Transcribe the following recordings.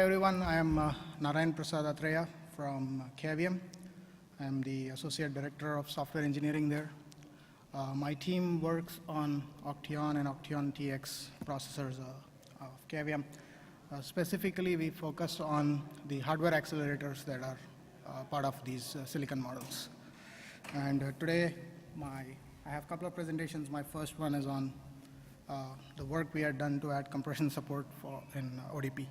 everyone, I am Narayan Prasad Atreya from Cavium. I am the Associate Director of Software Engineering there. My team works on OCTEON and OCTEON TX processors of Cavium. Specifically, we focus on the hardware accelerators that are part of these silicon models. And today, I have a couple of presentations. My first one is on the work we had done to add compression support in ODP.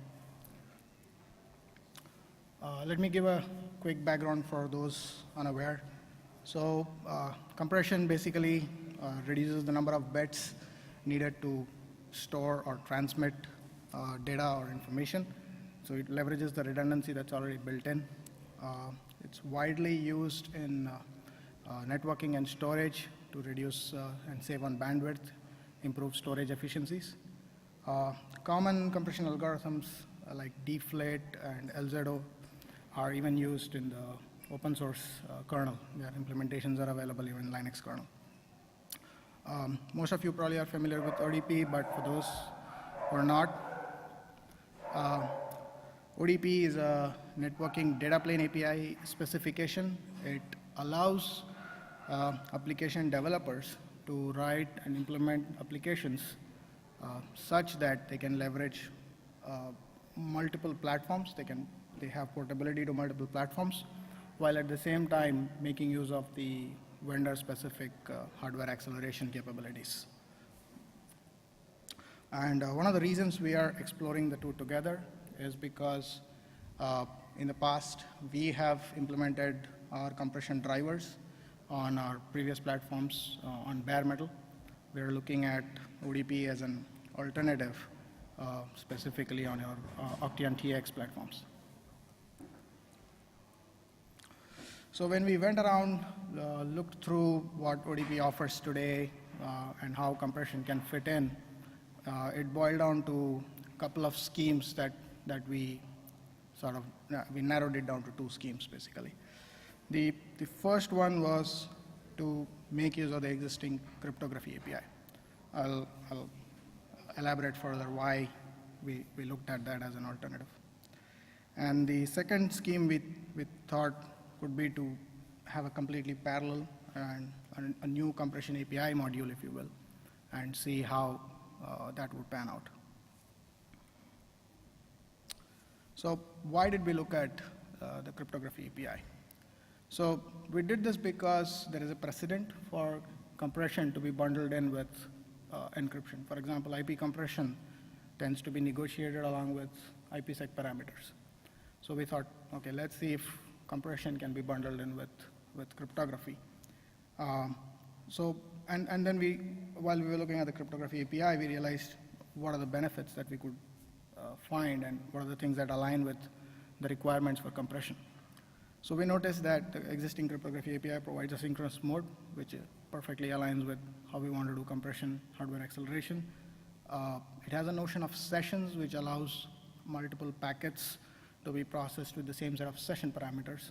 Let me give a quick background for those unaware. So compression basically reduces the number of bits needed to store or transmit data or information. So it leverages the redundancy that's already built in. It's widely used in networking and storage to reduce and save on bandwidth, improve storage efficiencies. Common compression algorithms like deflate and LZO are even used in the open source kernel. Their implementations are available even in Linux kernel. Most of you probably are familiar with ODP, but for those who are not, ODP is a networking data plane API specification. It allows application developers to write and implement applications such that they can leverage multiple platforms. They have portability to multiple platforms, while at the same time making use of the vendor-specific hardware acceleration capabilities. And one of the reasons we are exploring the two together is because in the past, we have implemented our compression drivers on our previous platforms on bare metal. We're looking at ODP as an alternative, specifically on our OCTEON TX platforms. So when we went around, looked through what ODP offers today and how compression can fit in, it boiled down to a couple of schemes that we we narrowed it down to two schemes basically. The first one was to make use of the existing cryptography API. I'll elaborate further why we looked at that as an alternative. And the second scheme we thought would be to have a completely parallel and a new compression API module, if you will, and see how that would pan out. So why did we look at the cryptography API? So we did this because there is a precedent for compression to be bundled in with encryption. For example, IP compression tends to be negotiated along with IPsec parameters. So we thought, okay, let's see if compression can be bundled in with cryptography. And then while we were looking at the cryptography API, we realized what are the benefits that we could find and what are the things that align with the requirements for compression. So we noticed that the existing cryptography API provides a synchronous mode, which perfectly aligns with how we want to do compression hardware acceleration. It has a notion of sessions, which allows multiple packets to be processed with the same set of session parameters.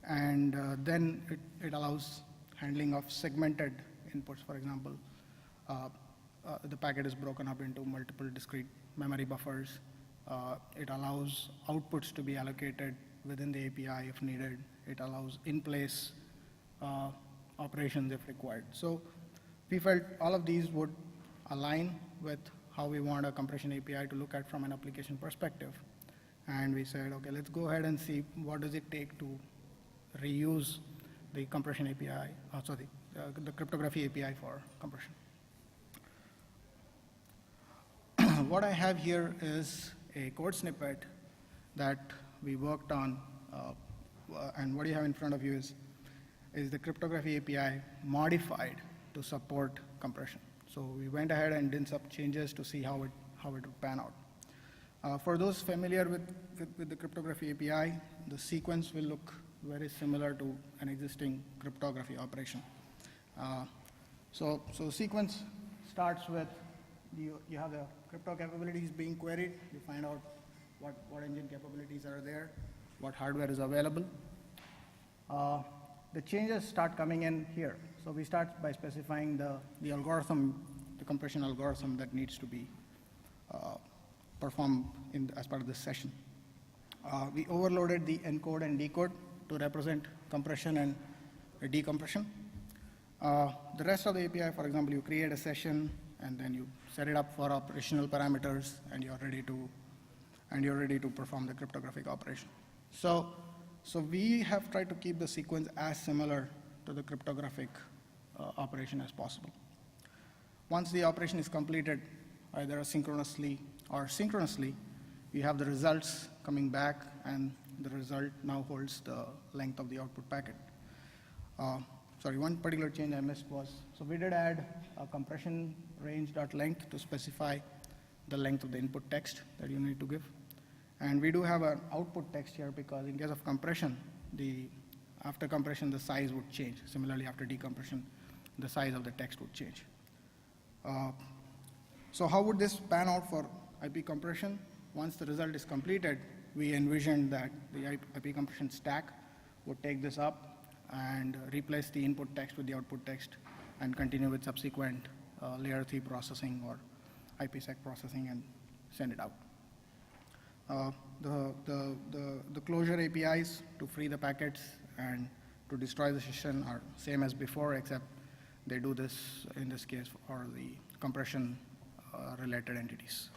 And then it allows handling of segmented inputs. For example, the packet is broken up into multiple discrete memory buffers. It allows outputs to be allocated within the API if needed. It allows in-place operations if required. So we felt all of these would align with how we want a compression API to look at from an application perspective. And we said, okay, let's go ahead and see what does it take to reuse the compression API, the cryptography API for compression. What I have here is a code snippet that we worked on, and what you have in front of you is the cryptography API modified to support compression. So we went ahead and did some changes to see how it would pan out. For those familiar with the cryptography API, the sequence will look very similar to an existing cryptography operation. So sequence starts with you have the crypto capabilities being queried. You find out what engine capabilities are there, what hardware is available. The changes start coming in here. So we start by specifying the algorithm, the compression algorithm that needs to be performed as part of this session. We overloaded the encode and decode to represent compression and decompression. The rest of the API, for example, you create a session and then you set it up for operational parameters, and you're ready to perform the cryptographic operation. So we have tried to keep the sequence as similar to the cryptographic operation as possible. Once the operation is completed, either asynchronously or synchronously, we have the results coming back, and the result now holds the length of the output packet. Sorry, one particular change I missed was, so we did add a compression range.length to specify the length of the input text that you need to give. And we do have an output text here because in case of compression, after compression, the size would change. Similarly, after decompression, the size of the text would change. So how would this pan out for IP compression? Once the result is completed, we envisioned that the IP compression stack would take this up and replace the input text with the output text and continue with subsequent layer 3 processing or IPsec processing and send it out. The closure APIs to free the packets and to destroy the session are same as before, except they do this in this case for the compression related entities.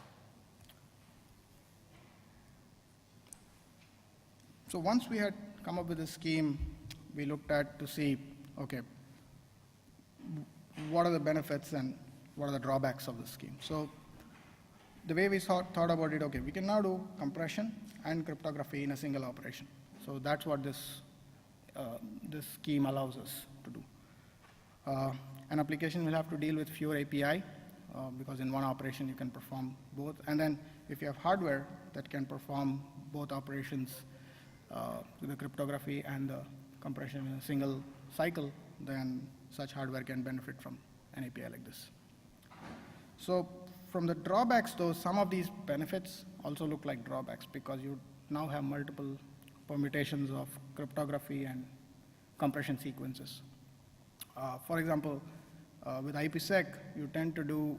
So once we had come up with a scheme, we looked at to see, okay, what are the benefits and what are the drawbacks of the scheme. So the way we thought about it, okay, we can now do compression and cryptography in a single operation. So that's what this scheme allows us to do. An application will have to deal with fewer API because in one operation you can perform both. And then if you have hardware that can perform both operations, the cryptography and the compression in a single cycle, then such hardware can benefit from an API like this. So from the drawbacks, though, some of these benefits also look like drawbacks because you now have multiple permutations of cryptography and compression sequences. For example, with IPsec, you tend to do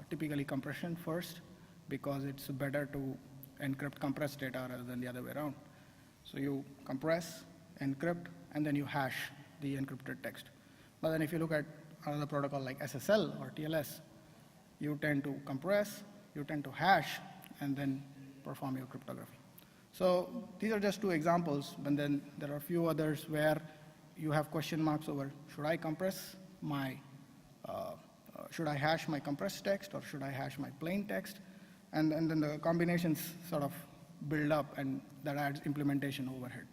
typically compression first because it's better to encrypt compressed data rather than the other way around. So you compress, encrypt, and then you hash the encrypted text. But then if you look at another protocol like SSL or TLS, you tend to compress, you tend to hash, and then perform your cryptography. So these are just two examples, but then there are a few others where you have question marks over, should I compress my, should I hash my compressed text, or should I hash my plain text? And then the combinations sort of build up, and that adds implementation overhead.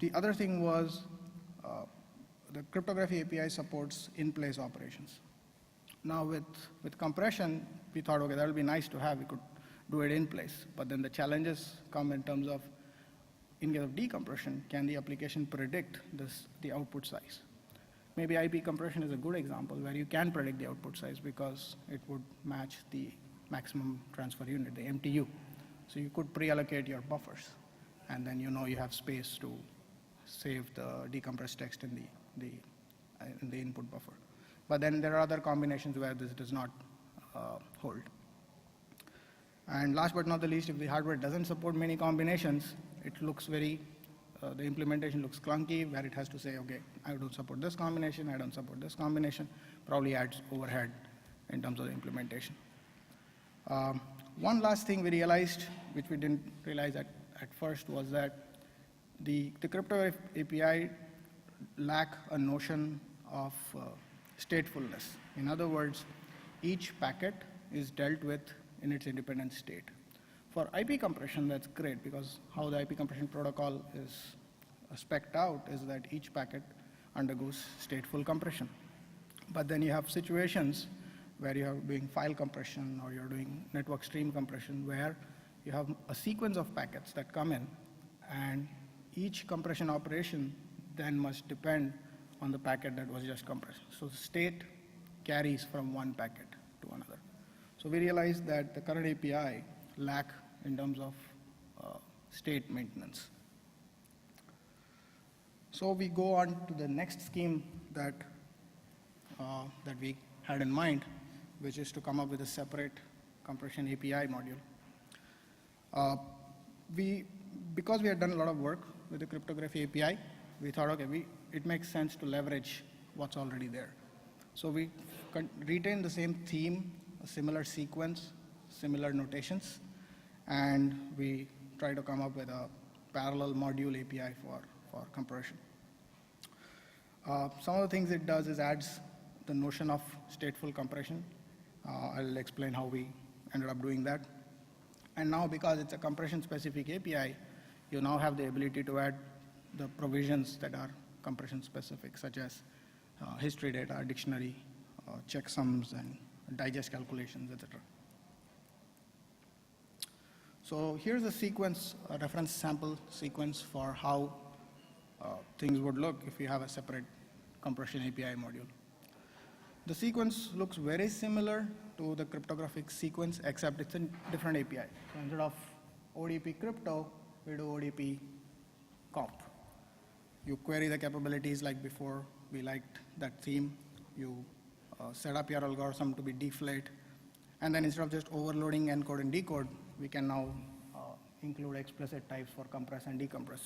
The other thing was the cryptography API supports in-place operations. Now with compression, we thought, okay, that would be nice to have. We could do it in place. But then the challenges come in terms of, in case of decompression, can the application predict the output size? Maybe IP compression is a good example where you can predict the output size because it would match the maximum transfer unit, the MTU. So you could pre-allocate your buffers, and then you know you have space to save the decompressed text in the input buffer. But then there are other combinations where this does not hold. And last but not the least, if the hardware doesn't support many combinations, it looks very, the implementation looks clunky, where it has to say, okay, I don't support this combination, I don't support this combination, probably adds overhead in terms of the implementation. One last thing we realized, which we didn't realize at first, was that the cryptography API lack a notion of statefulness. In other words, each packet is dealt with in its independent state. For IP compression, that's great because how the IP compression protocol is spec'd out is that each packet undergoes stateful compression. But then you have situations where you are doing file compression or you're doing network stream compression where you have a sequence of packets that come in, and each compression operation then must depend on the packet that was just compressed. So state carries from one packet to another. So we realized that the current API lack in terms of state maintenance. So we go on to the next scheme that we had in mind, which is to come up with a separate compression API module. because we had done a lot of work with the cryptography API, we thought, okay, it makes sense to leverage what's already there. So we retain the same theme, a similar sequence, similar notations, and we try to come up with a parallel module API for compression. Some of the things it does is adds the notion of stateful compression. I'll explain how we ended up doing that. And now, because it's a compression-specific API, you now have the ability to add the provisions that are compression-specific, such as history data, dictionary, checksums, and digest calculations, etc. So here's a sequence, a reference sample sequence for how things would look if you have a separate compression API module. The sequence looks very similar to the cryptographic sequence, except it's a different API. So instead of ODP crypto, we do ODP comp. You query the capabilities like before. We liked that theme. You set up your algorithm to be deflate. And then instead of just overloading encode and decode, we can now include explicit types for compress and decompress,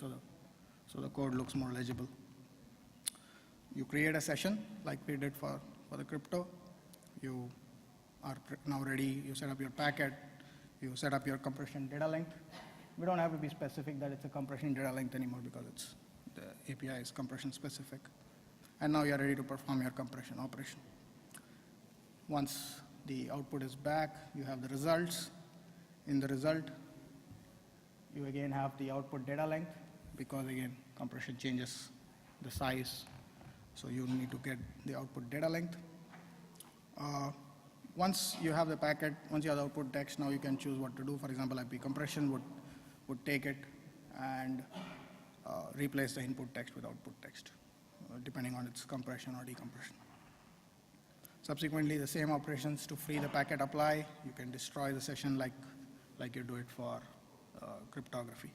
so the code looks more legible. You create a session like we did for the crypto. You are now ready. You set up your packet. You set up your compression data length. We don't have to be specific that it's a compression data length anymore because the API is compression specific. And now you're ready to perform your compression operation. Once the output is back, you have the results. In the result, you again have the output data length because, again, compression changes the size. So you need to get the output data length. Once you have the packet, once you have the output text, now you can choose what to do. For example, IPCompression would take it and replace the input text with output text, depending on its compression or decompression. Subsequently, the same operations to free the packet apply. You can destroy the session like you do it for cryptography.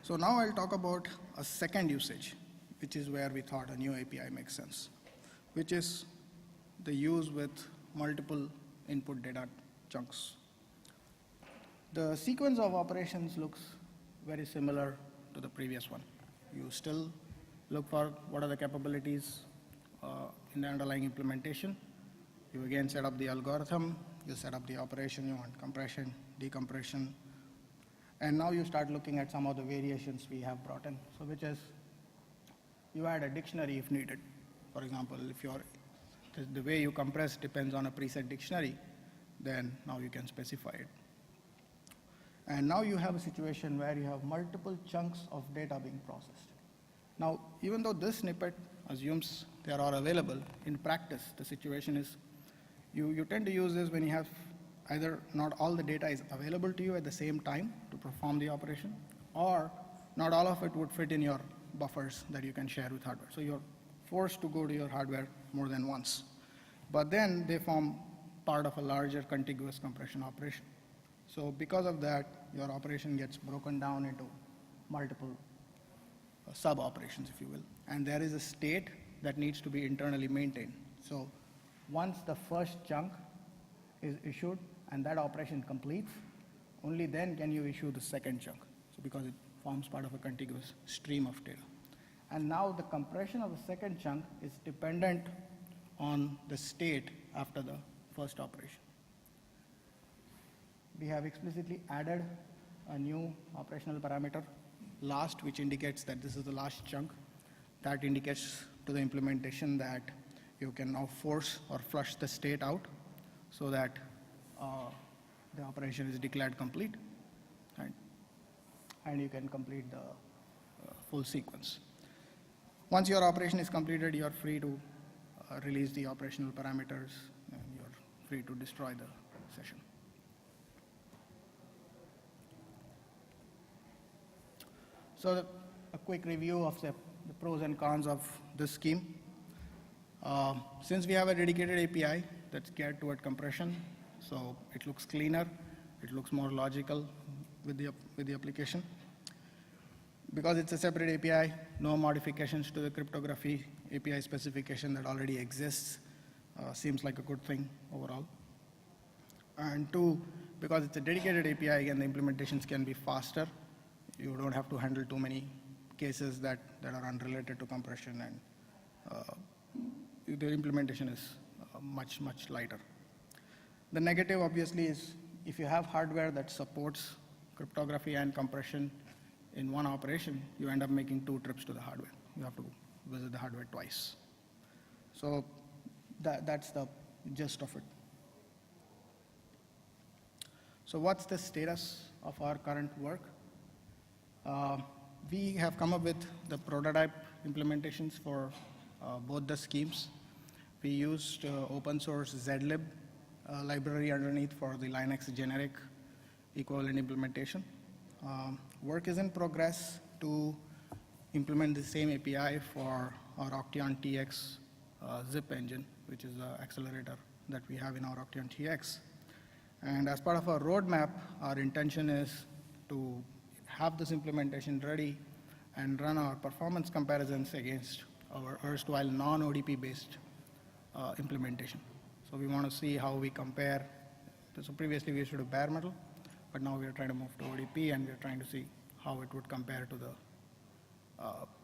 So now I'll talk about a second usage, which is where we thought a new API makes sense, which is the use with multiple input data chunks. The sequence of operations looks very similar to the previous one. You still look for what are the capabilities in the underlying implementation. You again set up the algorithm, you set up the operation, you want compression, decompression, and now you start looking at some of the variations we have brought in. So which is, you add a dictionary if needed. For example, if the way you compress depends on a preset dictionary, then now you can specify it. And now you have a situation where you have multiple chunks of data being processed. Now, even though this snippet assumes they are all available, in practice, the situation is you tend to use this when you have either not all the data is available to you at the same time to perform the operation, or not all of it would fit in your buffers that you can share with hardware. So you're forced to go to your hardware more than once. But then they form part of a larger contiguous compression operation. So because of that, your operation gets broken down into multiple sub-operations, if you will. And there is a state that needs to be internally maintained. So once the first chunk is issued and that operation completes, only then can you issue the second chunk. So because it forms part of a contiguous stream of data. And now the compression of the second chunk is dependent on the state after the first operation. We have explicitly added a new operational parameter, last, which indicates that this is the last chunk. That indicates to the implementation that you can now force or flush the state out so that the operation is declared complete, right? And you can complete the full sequence. Once your operation is completed, you are free to release the operational parameters, and you're free to destroy the session. So a quick review of the pros and cons of this scheme. Since we have a dedicated API that's geared toward compression, so it looks cleaner, it looks more logical with the application. Because it's a separate API, no modifications to the cryptography API specification that already exists. seems like a good thing overall. And two, because it's a dedicated API, again, the implementations can be faster. You don't have to handle too many cases that are unrelated to compression, and the implementation is much, much lighter. The negative, obviously, is if you have hardware that supports cryptography and compression in one operation, you end up making 2 trips to the hardware. You have to visit the hardware twice. So that's the gist of it. So what's the status of our current work? We have come up with the prototype implementations for both the schemes. We used open source zlib library underneath for the Linux generic equivalent implementation. Work is in progress to implement the same API for our OCTEON TX zip engine, which is the accelerator that we have in our OCTEON TX. And as part of our roadmap, our intention is to have this implementation ready and run our performance comparisons against our erstwhile non-ODP based implementation. So we want to see how we compare. So previously we used to do bare metal, but now we are trying to move to ODP, and we are trying to see how it would compare to the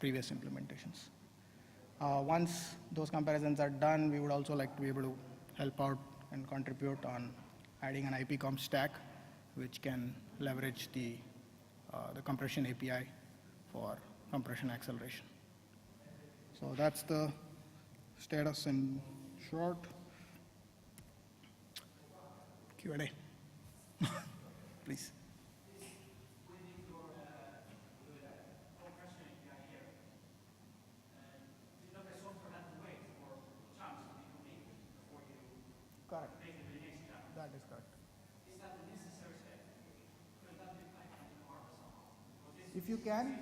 previous implementations. Once those comparisons are done, we would also like to be able to help out and contribute on adding an IPComp stack, which can leverage the compression API for compression acceleration. So that's the status in short. Q&A, please. Correct. That is correct. Is that the necessary step? Could that be pipelined in hardware somehow? If you can.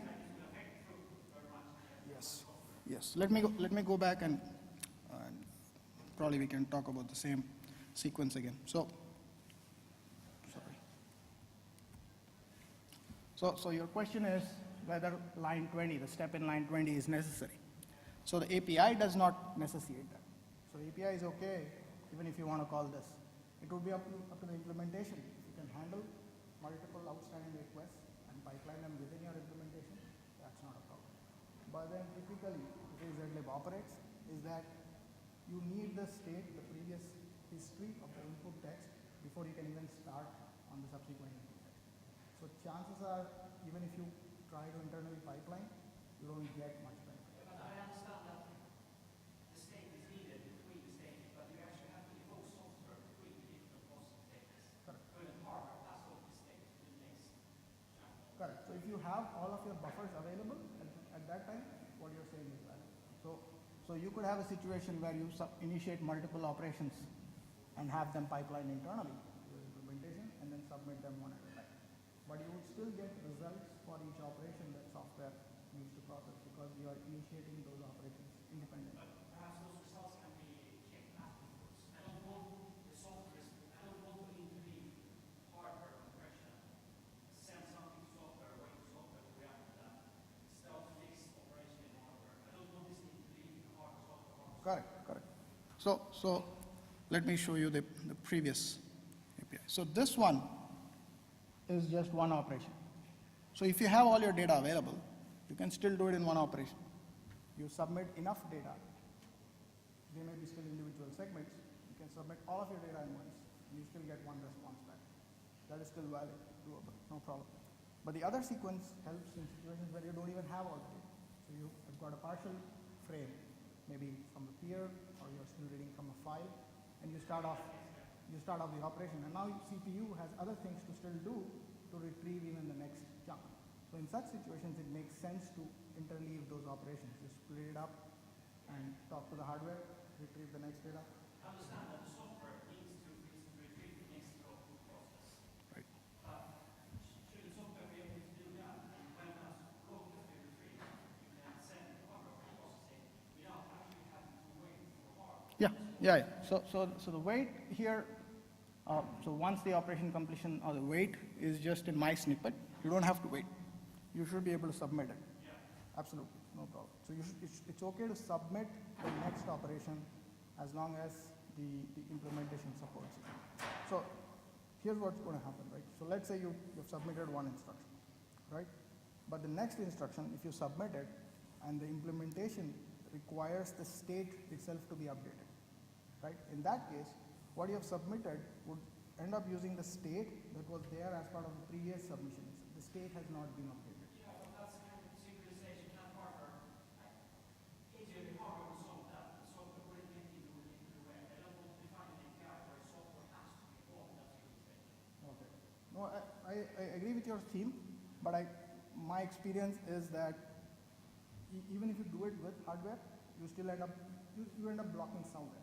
Yes. Yes. Let me go back and probably we can talk about the same sequence again. So your question is whether line 20, the step in line 20 is necessary. So the API does not necessitate that. So API is okay even if you want to call this. It would be up to the implementation. If you can handle multiple outstanding requests and pipeline them within your implementation, that's not a problem. But then typically, the way zlib operates is that you need the state, the previous history of the input text before you can even start on the subsequent input text. So chances are, even if you try to internally pipeline, you don't get much benefit. But I understand that the state is needed between the stages, but you actually have to evoke software between the different process stages. Correct. Good and hard, that's what the state is the next chapter. Correct. So if you have all of your buffers available at that time, what you're saying is valid. So you could have a situation where you initiate multiple operations and have them pipeline internally to your implementation and then submit them one at a time. But you would still get results for each operation that software needs to process because you are initiating those operations independently. But perhaps those results can be checked afterwards. I don't want the software, I don't want to interleave hardware compression, send something to software, wait for software to react to that, self-fixed operation in hardware. I don't want this interleaving hardware, software. Correct. So let me show you the previous API. So this one is just one operation. So if you have all your data available, you can still do it in one operation. You submit enough data. They may be still individual segments. You can submit all of your data in once, and you still get one response back. That is still valid, doable, no problem. But the other sequence helps in situations where you don't even have all the data. So you've got a partial frame, maybe from a peer, or you're still reading from a file, and you start off the operation. And now CPU has other things to still do to retrieve even the next chunk. So in such situations, it makes sense to interleave those operations. You split it up and talk to the hardware, retrieve the next data. I understand that the software needs to retrieve the next process. Right. Should the software be able to do that? And when that's log has been retrieved, you can send the hardware processing without actually having to wait for hardware. Yeah. So the wait here, so once the operation completion or the wait is just in my snippet, you don't have to wait. You should be able to submit it. Yeah. Absolutely, no problem. So it's okay to submit the next operation as long as the implementation supports it. So here's what's going to happen, right? So let's say you've submitted one instruction, right? But the next instruction, if you submit it and the implementation requires the state itself to be updated, right? In that case, what you have submitted would end up using the state that was there as part of the previous submissions. The state has not been updated. Yeah, well, that's kind of synchronization, kind of hardware. Easier than hardware to solve that. The software will link into the web. They don't want to define an API where software has to be involved. That's synchronization. Okay. No, I agree with your theme, but my experience is that even if you do it with hardware, you still end up blocking somewhere.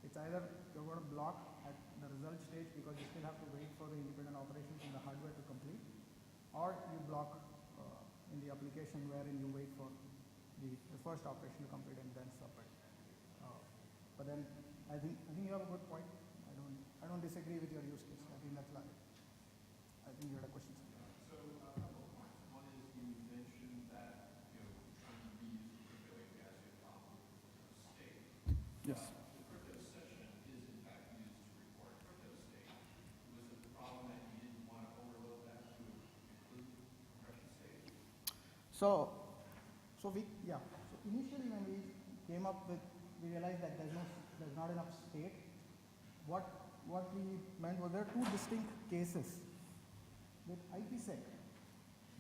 It's either you're going to block at the result stage because you still have to wait for the independent operations in the hardware to complete, or you block in the application wherein you wait for the first operation to complete and then submit. But then I think you have a good point. I don't disagree with your use case. I think that's valid. I think you had a question. So a couple of points. One is you mentioned that trying to reuse the crypto API as a problem with state. Yes. The crypto session is in fact used to record crypto state. Was it the problem that you didn't want to overload that to include compression state? So initially when we came up with, we realized that there's not enough state. What we meant was there are two distinct cases. With IPsec,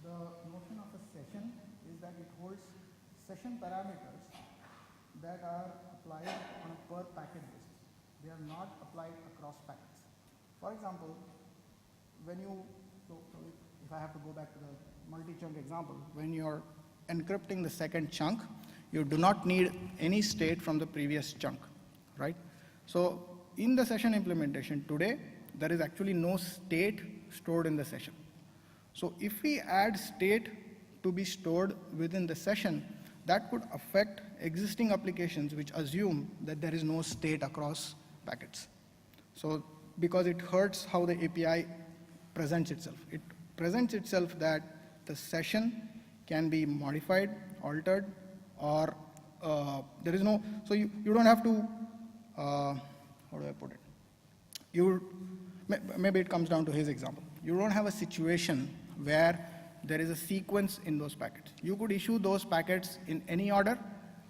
the notion of a session is that it holds session parameters that are applied on a per packet basis. They are not applied across packets. For example, if I have to go back to the multi-chunk example, when you're encrypting the second chunk, you do not need any state from the previous chunk, right? So in the session implementation today, there is actually no state stored in the session. So if we add state to be stored within the session, that could affect existing applications which assume that there is no state across packets. So because it hurts how the API presents itself. It presents itself that the session can be modified, altered, or there is no, so you don't have to, how do I put it? Maybe it comes down to his example. You don't have a situation where there is a sequence in those packets. You could issue those packets in any order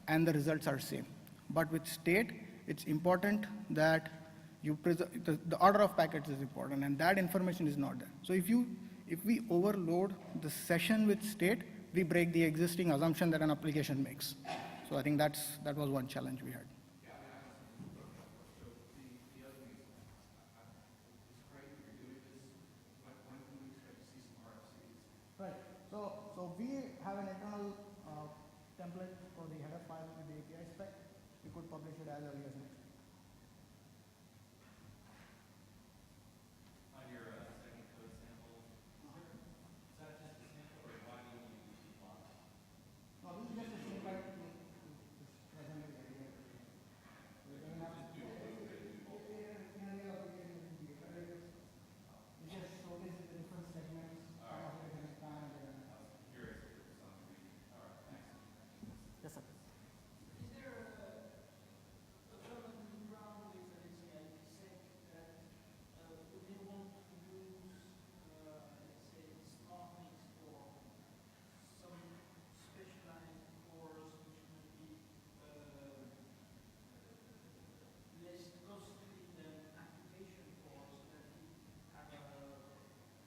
and the results are same. But with state, it's important that the order of packets is important and that information is not there. So if we overload the session with state, we break the existing assumption that an application makes. So I think that was one challenge we had. Right. So we have an internal template for the header file with the API spec. We could publish it as early as next week. On your second code sample, is that just a sample or why do you use the box? No, this is just a snippet to present the idea. We don't have to do it. It just showcases the different segments. Yes, sir. Is there a common ground with IPsec that we didn't want to use, let's say, smart links for some specialized cores which would be less costly than application cores so that we have a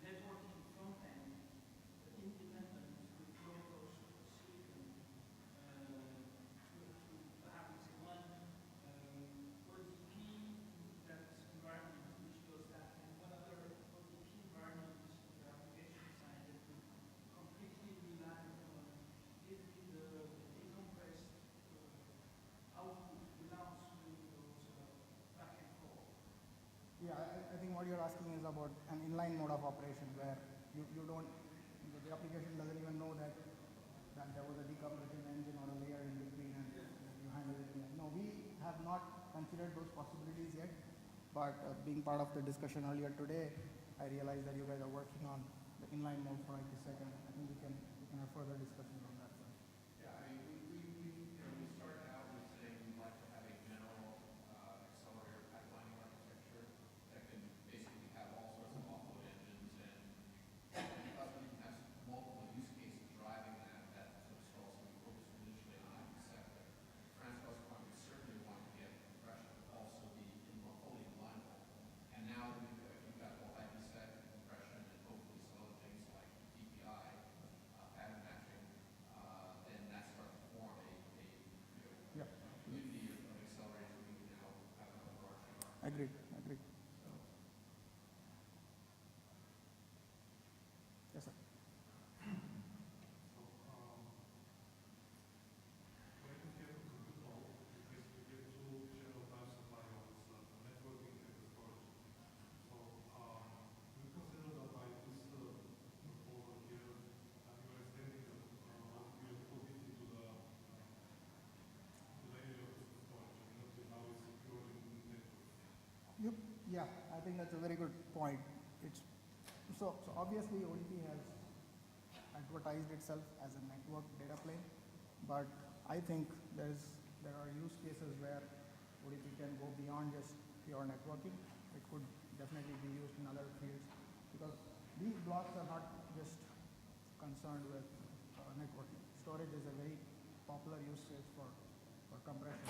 networking front end independent with low cost silicon to perhaps one ODP that environment which does that, and one other ODP environment which is the application side that would completely rely on giving the decompressed output without doing those backend calls. Yeah, I think what you're asking is about an inline mode of operation where you don't, the application doesn't even know that there was a decompression engine or a layer in between and you handle it. No, we have not considered those possibilities yet, but being part of the discussion earlier today, I realized that you guys are working on the inline mode for IPsec, and I think we can have further discussions on that. Yeah, I mean, we started out with saying we'd like to have a general accelerator package Yeah, I think that's a very good point. It's, so obviously ODP has advertised itself as a network data plane, but I think there are use cases where ODP can go beyond just pure networking. It could definitely be used in other fields because these blocks are not just concerned with networking. Storage is a very popular use case for compression,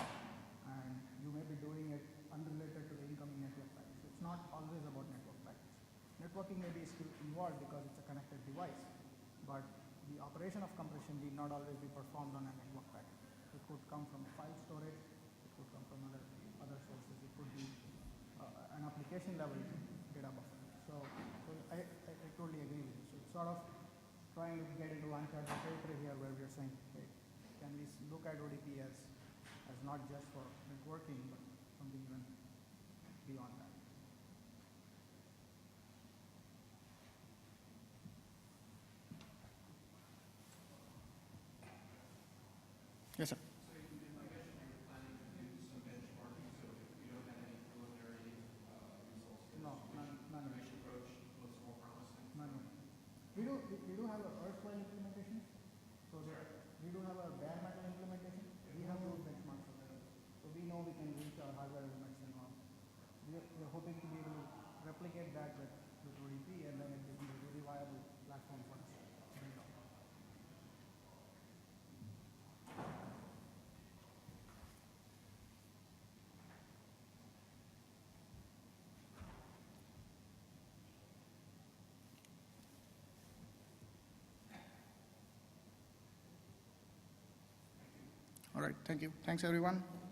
and you may be doing it unrelated to the incoming network packets. It's not always about network packets. Networking may be still involved because it's a connected device, but the operation of compression need not always be performed on a network packet. It could come from file storage, it could come from other sources, it could be an application level data buffer. So I totally agree with you. So it's sort of trying to get into uncharted territory here where we're saying, hey, can we look at ODP as not just for networking, but something even beyond that. Yes, sir. So I guess you're planning to do some benchmarking, so if you don't have any preliminary results, No, none. which approach looks more promising? None. We do have a erstwhile implementation, so we do have a bare metal implementation. We have those benchmarks available, so we know we can reach our hardware limits and all. We're hoping to be able to replicate that with ODP, and then it becomes a really viable platform for us to build on. All right, thank you. Thanks, everyone.